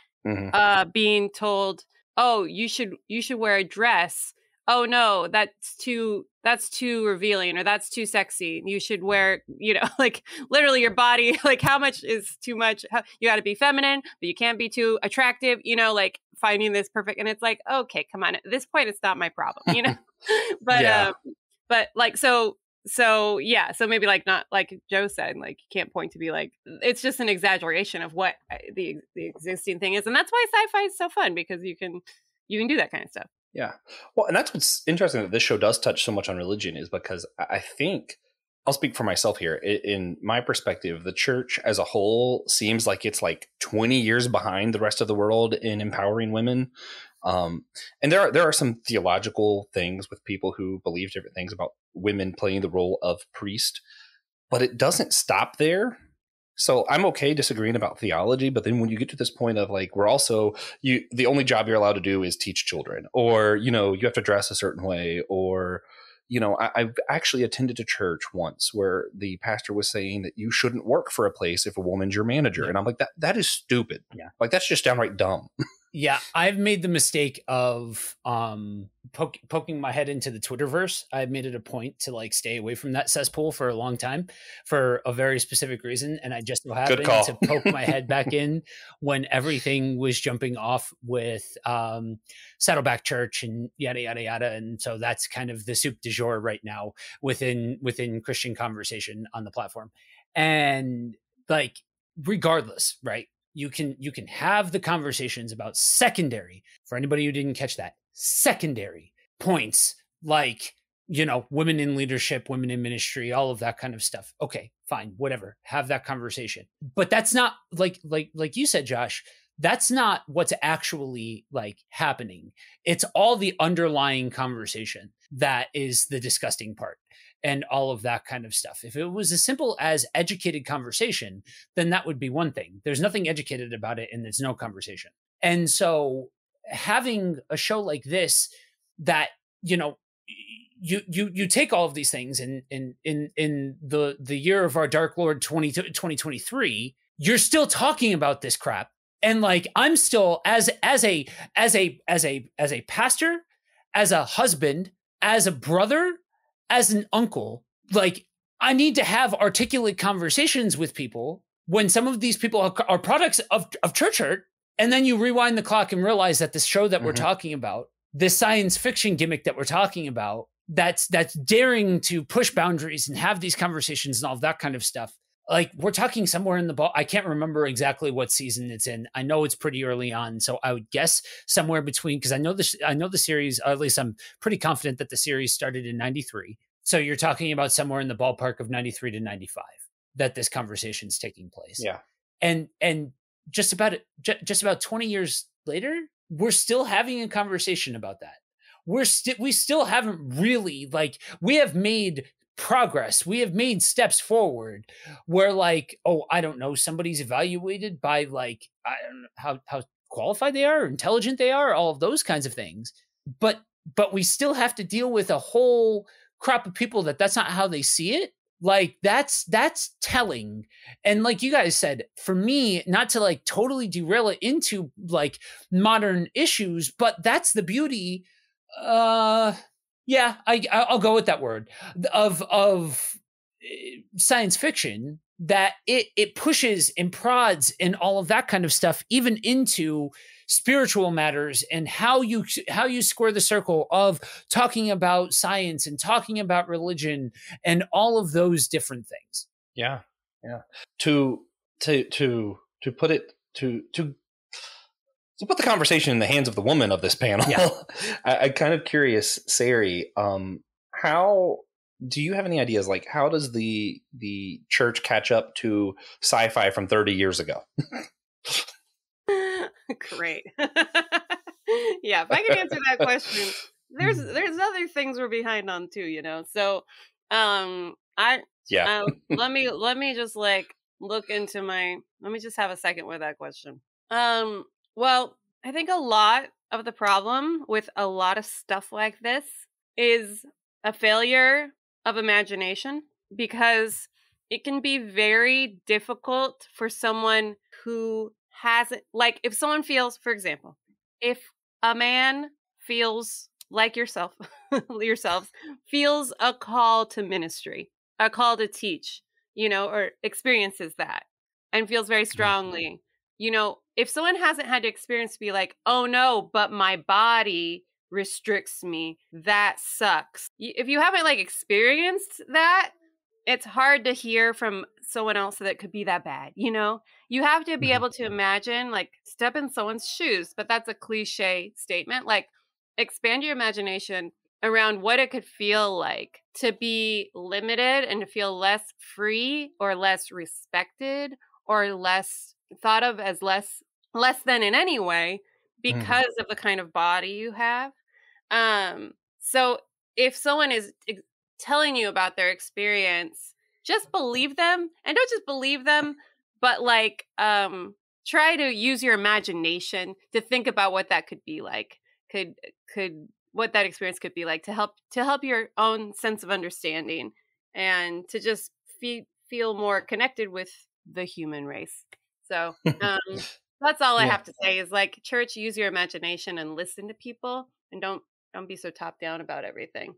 being told, oh, you should wear a dress. Oh no, that's too revealing, or that's too sexy. You should wear, like literally your body, like how much is too much? You got to be feminine, but you can't be too attractive, like finding this perfect. And it's like, okay, come on. At this point, it's not my problem, but, but like, so maybe like, not like Joe said, like you can't point to be like, it's just an exaggeration of what the existing thing is. And that's why sci-fi is so fun, because you can do that kind of stuff. Yeah. Well, and that's what's interesting that this show does touch so much on religion, is because I think, I'll speak for myself here. In my perspective, the church as a whole seems like it's like 20 years behind the rest of the world in empowering women. And there are some theological things with people who believe different things about women playing the role of priest, but it doesn't stop there. So I'm okay disagreeing about theology, but then when you get to this point of like, we're also, the only job you're allowed to do is teach children, or, you have to dress a certain way, or, I've actually attended a church once where the pastor was saying that you shouldn't work for a place if a woman's your manager. And I'm like, that is stupid. Yeah. Like, that's just downright dumb. Yeah, I've made the mistake of poking my head into the Twitterverse. I've made it a point to like stay away from that cesspool for a long time for a very specific reason. And I just so happened to poke my head back in when everything was jumping off with Saddleback Church and yada, yada, yada. And so that's kind of the soup du jour right now within Christian conversation on the platform. And like, regardless, right? You can have the conversations about secondary, for anybody who didn't catch that, secondary points like, women in leadership, women in ministry, all of that kind of stuff. Okay, fine, whatever. Have that conversation. But that's not like you said, Josh, that's not what's actually like happening. It's all the underlying conversation that is the disgusting part. And all of that kind of stuff. If it was as simple as educated conversation, then that would be one thing. There's nothing educated about it, and there's no conversation. And so having a show like this that, you take all of these things in the year of our Dark Lord 2023, you're still talking about this crap. And like, I'm still as a pastor, as a husband, as a brother, as an uncle, like, I need to have articulate conversations with people when some of these people are products of church hurt. And then you rewind the clock and realize that this show that we're talking about, this science fiction gimmick that we're talking about, that's daring to push boundaries and have these conversations and all of that kind of stuff. Like, we're talking somewhere in the ball. I can't remember exactly what season it's in. I know it's pretty early on, so I would guess somewhere between, because I know the series, or at least I'm pretty confident that the series started in 93. So you're talking about somewhere in the ballpark of 93 to 95 that this conversation's taking place. Yeah. And just about 20 years later, we're still having a conversation about that. We still haven't really, like, we have made progress. We have made steps forward where, like, oh, I don't know, somebody's evaluated by, like, I don't know how qualified they are, or intelligent they are, all of those kinds of things. But we still have to deal with a whole crop of people that's not how they see it. Like, that's telling. And like you guys said, for me, not to like totally derail it into like modern issues, but that's the beauty. Yeah, I'll go with that word of science fiction, that it pushes and prods and all of that kind of stuff, even into spiritual matters, and how you square the circle of talking about science and talking about religion and all of those different things. Yeah. To put it to put the conversation in the hands of the woman of this panel. Yeah. I'm kind of curious, Sarey, how do you have any ideas? Like, how does the church catch up to sci-fi from 30 years ago? Great. Yeah, if I can answer that question, there's other things we're behind on too, you know. So, let me just like look into let me just have a second with that question. Well, I think a lot of the problem with a lot of stuff like this is a failure of imagination, because it can be very difficult for someone who hasn't, like, if someone feels, for example, if a man feels like yourselves feels a call to ministry, a call to teach, you know, or experiences that and feels very strongly, you know, if someone hasn't had to experience to be like, oh no, but my body restricts me, that sucks. If you haven't like experienced that, it's hard to hear from someone else that it could be that bad, you know? You have to be able to imagine, like, step in someone's shoes, but that's a cliche statement. Like, expand your imagination around what it could feel like to be limited and to feel less free or less respected or less thought of as less than in any way because of the kind of body you have. So if someone is telling you about their experience, just believe them, and don't just believe them, but like try to use your imagination to think about what that could be like, could what that experience could be like, to help your own sense of understanding and to just feel more connected with the human race. So that's all I have to say is, like, church, use your imagination and listen to people, and don't be so top down about everything.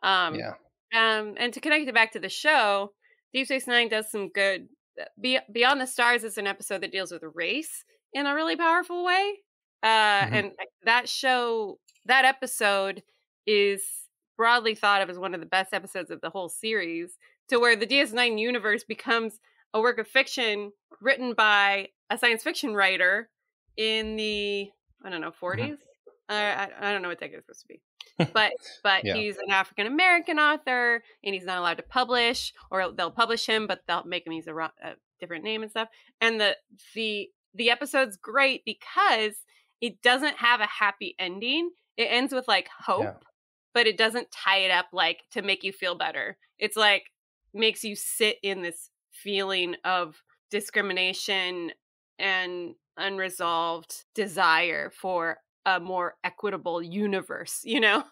And to connect it back to the show, Deep Space Nine does some good. Beyond the Stars is an episode that deals with race in a really powerful way. And that episode is broadly thought of as one of the best episodes of the whole series, to where the DS9 universe becomes a work of fiction written by a science fiction writer in the, 40s. I don't know what decade it's supposed to be. But he's an African American author, and he's not allowed to publish, or they'll publish him, but they'll make him use a different name and stuff. And the episode's great because it doesn't have a happy ending. It ends with like hope, but it doesn't tie it up like to make you feel better. It's like makes you sit in this feeling of discrimination and unresolved desire for a more equitable universe, you know?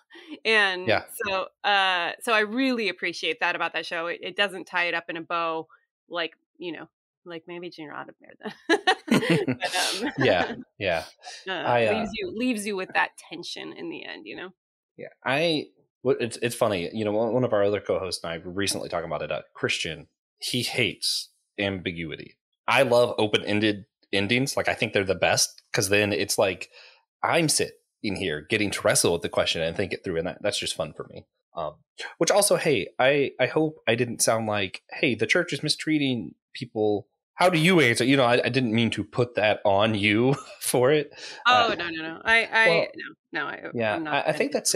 And Yeah. so I really appreciate that about that show. It doesn't tie it up in a bow like, you know, like maybe Gene Roddenberry then. But, Yeah. leaves you with that tension in the end, you know? Yeah. It's funny, you know, one of our other co-hosts and I were recently talking about it. Christian, he hates ambiguity. I love open-ended endings. Like, I think they're the best, because then it's like I'm sitting here getting to wrestle with the question and think it through, and that's just fun for me. Which also, hey, I hope I didn't sound like, hey, the church is mistreating people. How do you answer? You know, I didn't mean to put that on you for it. Oh, no. I'm not. I think that's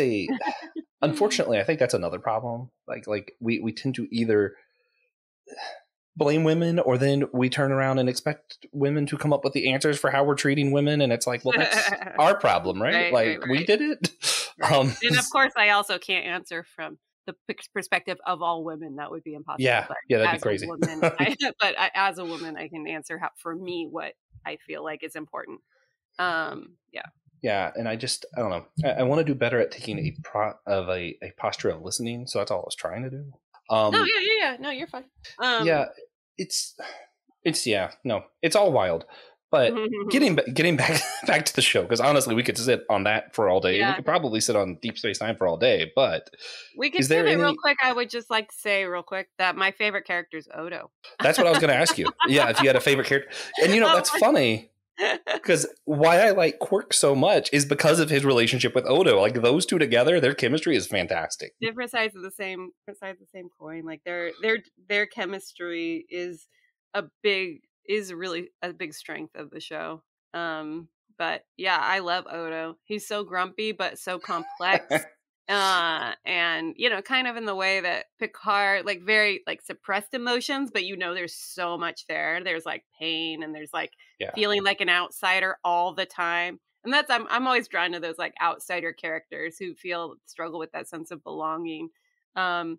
unfortunately, I think that's another problem. Like we tend to either blame women, or then we turn around and expect women to come up with the answers for how we're treating women. And it's like, well, that's our problem, right? Right. We did it. Right. And of course, I also can't answer from the perspective of all women. That would be impossible. Yeah, that'd be crazy. But as a woman, I can answer how, for me, what I feel like is important. Yeah, and I don't know. I want to do better at taking a posture of listening. So that's all I was trying to do. No, you're fine. It's all wild. But getting back to the show, because honestly, we could sit on that for all day. Yeah. We could probably sit on Deep Space Nine for all day. But we could do it real quick. I would just like to say real quick that my favorite character is Odo. That's what I was going to ask you. Yeah, if you had a favorite character, and you know that's funny. Because why I like Quark so much is because of his relationship with Odo. Like, those two together, their chemistry is fantastic. Different sides of the same coin. Like their chemistry is really a big strength of the show. But yeah, I love Odo. He's so grumpy but so complex. And you know, kind of in the way that Picard, like very like suppressed emotions, but you know there's so much there. There's like pain, and there's like feeling like an outsider all the time. And that's I'm always drawn to those like outsider characters who struggle with that sense of belonging. And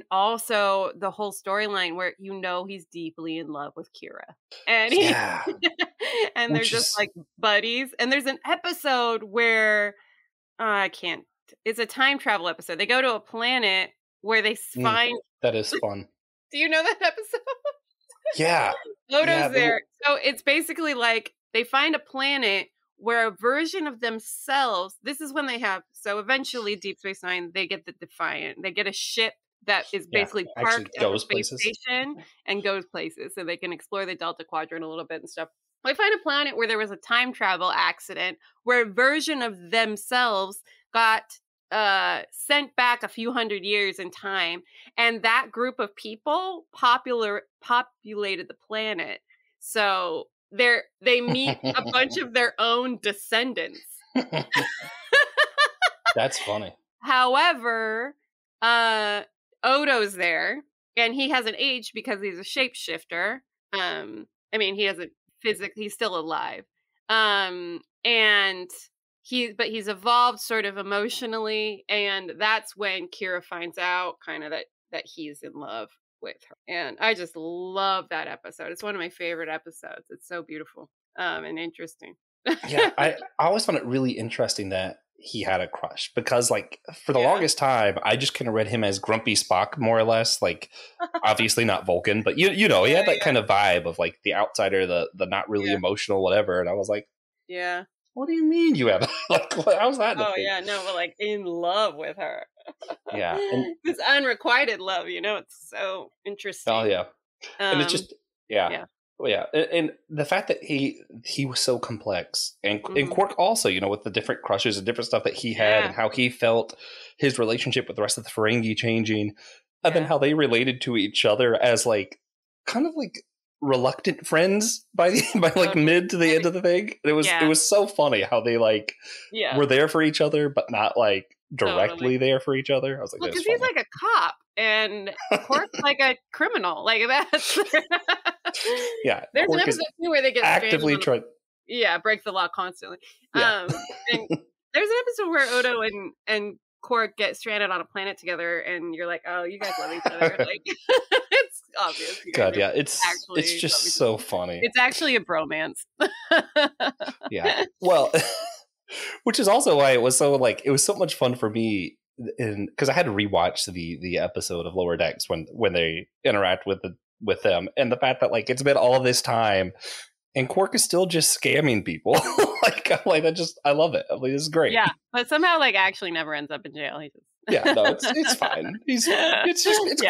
also the whole storyline where you know he's deeply in love with Kira. And and they're just like buddies. And there's an episode where it's a time travel episode. They go to a planet where they find... that is fun. Do you know that episode? Yeah. Odo's there. So it's basically like they find a planet where a version of themselves... This is when they have... So eventually, Deep Space Nine, they get the Defiant. They get a ship that is basically parked at the space station and goes places. So they can explore the Delta Quadrant a little bit and stuff. They find a planet where there was a time travel accident where a version of themselves got sent back a few hundred years in time, and that group of people populated the planet. So they meet a bunch of their own descendants. That's funny. However, Odo's there, and he hasn't aged because he's a shapeshifter. I mean, he hasn't he's still alive. And he's evolved sort of emotionally, and that's when Kira finds out kind of that he's in love with her. And I just love that episode. It's one of my favorite episodes. It's so beautiful and interesting. Yeah, I always found it really interesting that he had a crush, because like for the longest time I just kind of read him as grumpy Spock, more or less, like obviously not Vulcan, but you know he had that kind of vibe of like the outsider, the not really emotional whatever. And I was like, what do you mean you have like how's that? Oh yeah, no, but like in love with her. Yeah, and this unrequited love, you know, it's so interesting. Oh yeah, and it's just Well, yeah, and the fact that he was so complex, and Quark also, you know, with the different crushes and different stuff that he had, and how he felt his relationship with the rest of the Ferengi changing, and then how they related to each other as like kind of like reluctant friends by like mid to the end of the thing. It was so funny how they like were there for each other, but not like directly there for each other. I was like, because he's like a cop and Quark's like a criminal, like that's yeah. There's Quark an episode too where they get actively trying break the law constantly. Yeah. And there's an episode where Odo and Quark get stranded on a planet together, and you're like, oh, you guys love each other. Like it's obvious. God, yeah, it's just so funny. It's actually a bromance. Yeah. Well, Which is also why it was so like it was so much fun for me, because I had to rewatch the episode of Lower Decks when they interact with them, and the fact that like it's been all this time and Quark is still just scamming people. I'm like I love it. I'm like, this is great. Yeah, but somehow like actually never ends up in jail. He just Yeah, no, it's fine. It's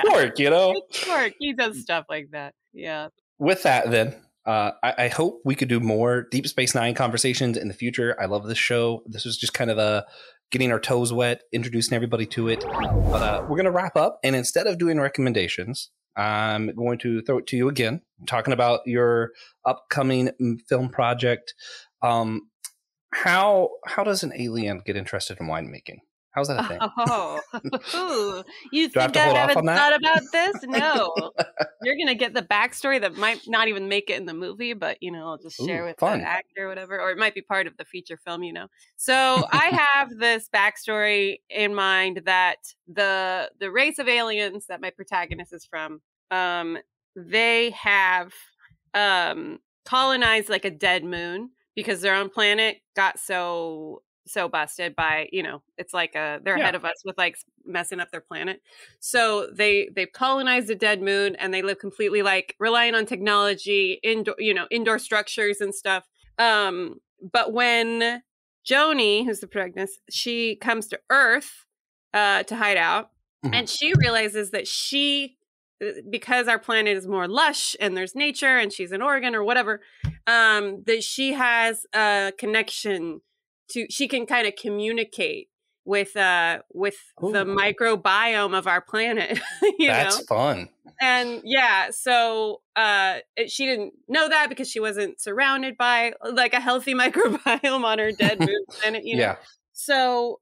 Quark, you know. It's Quark. He does stuff like that. Yeah. With that, then, I hope we could do more Deep Space Nine conversations in the future. I love this show. This was just kind of getting our toes wet, introducing everybody to it. But we're going to wrap up, and instead of doing recommendations, I'm going to throw it to you again, talking about your upcoming film project. How does an alien get interested in winemaking? How's that a thing? Oh, you Do I have think to I hold off haven't on that? thought about this? No. You're going to get the backstory that might not even make it in the movie, but, I'll just share with fun. the actor or whatever, or it might be part of the feature film, So I have this backstory in mind that the race of aliens that my protagonist is from, they have colonized like a dead moon because their own planet got so busted by, it's like they're ahead of us with like messing up their planet. So they've colonized a dead moon and they live completely like relying on technology, indoor structures and stuff. But when Joni, who's the protagonist, she comes to Earth to hide out, and she realizes that because our planet is more lush and there's nature and she's in Oregon or whatever, that she has a connection she can kind of communicate with the microbiome of our planet. That's fun. And so she didn't know that because she wasn't surrounded by like a healthy microbiome on her dead moon planet. Yeah. So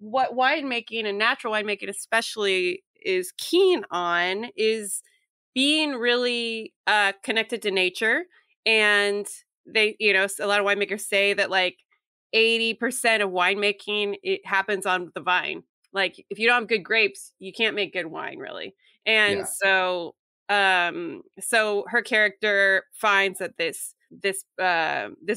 what winemaking and natural winemaking especially is keen on is being really connected to nature. And they, a lot of winemakers say that like 80% of winemaking, it happens on the vine. Like if you don't have good grapes, you can't make good wine really. And so her character finds that this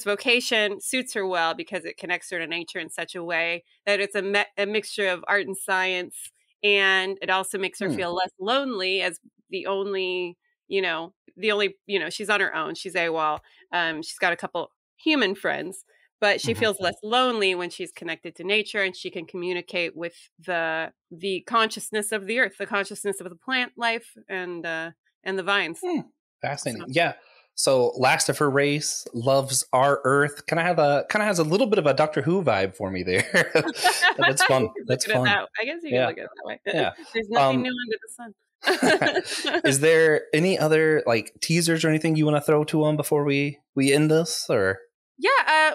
vocation suits her well because it connects her to nature in such a way that it's a mixture of art and science. And it also makes her feel less lonely as the only, she's on her own. She's AWOL. She's got a couple human friends, but she feels less lonely when she's connected to nature and she can communicate with the consciousness of the earth, the consciousness of the plant life and the vines. Fascinating. Yeah. So last of her race loves our earth. Kind of has a little bit of a Doctor Who vibe for me there. That's fun. That's fun. I guess you can look at it that way. Yeah. There's nothing new under the sun. Is there any other like teasers or anything you want to throw to them before we end this? Or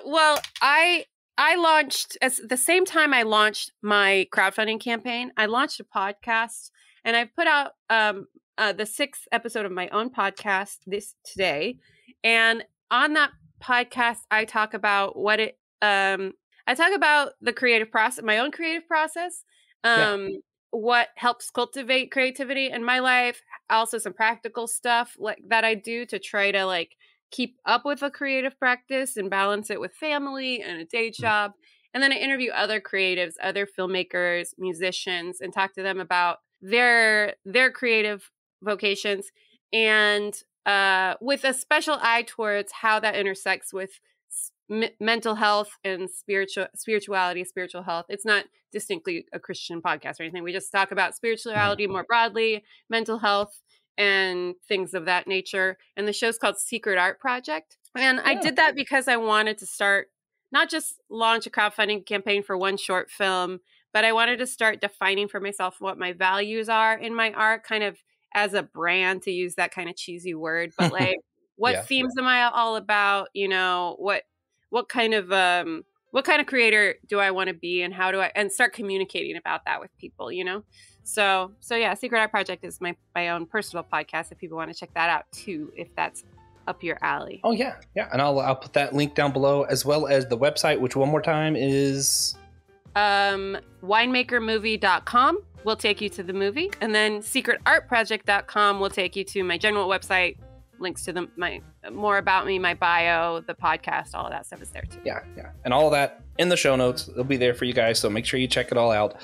well, I launched at the same time I launched my crowdfunding campaign. I launched a podcast, and I put out the 6th episode of my own podcast today. And on that podcast, I talk about I talk about the creative process, my own creative process. What helps cultivate creativity in my life, also some practical stuff like that I do to try to like keep up with a creative practice and balance it with family and a day job. And then I interview other creatives, other filmmakers, musicians, and talk to them about their creative vocations and with a special eye towards how that intersects with mental health and spirituality, spiritual health. It's not distinctly a Christian podcast or anything. We just talk about spirituality more broadly, mental health, and things of that nature. And the show's called Secret Art Project. And I did that because I wanted to start, not just launch a crowdfunding campaign for one short film, but I wanted to start defining for myself what my values are in my art, kind of as a brand, to use that kind of cheesy word, but like what themes am I all about? What kind of creator do I want to be, and how do I start communicating about that with people, So yeah, Secret Art Project is my own personal podcast if people want to check that out too, if that's up your alley. Oh yeah. And I'll put that link down below, as well as the website, which one more time is winemakermovie.com will take you to the movie, and then secretartproject.com will take you to my general website, links to my more about me, my bio, the podcast, all of that stuff is there too. Yeah. And all of that in the show notes. It'll be there for you guys. So make sure you check it all out.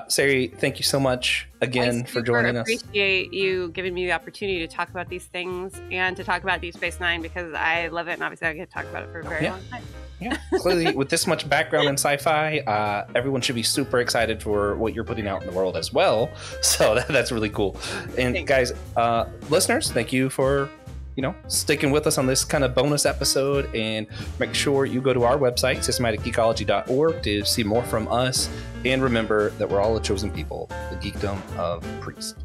Sarey, thank you so much again for joining us. I appreciate you giving me the opportunity to talk about these things and to talk about Deep Space Nine, because I love it, and obviously I get to talk about it for a very long time. Yeah, clearly with this much background in sci-fi, everyone should be super excited for what you're putting out in the world as well. So that's really cool. And Thanks. Guys, listeners, thank you for sticking with us on this kind of bonus episode, and make sure you go to our website, systematicgeekology.org, to see more from us. And remember that we're all a chosen people, the geekdom of Priest.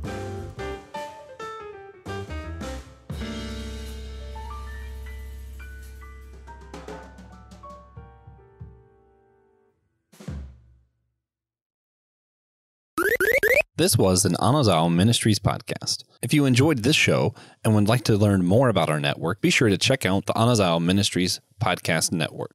This was an Anazao Ministries podcast. If you enjoyed this show and would like to learn more about our network, be sure to check out the Anazao Ministries Podcast Network.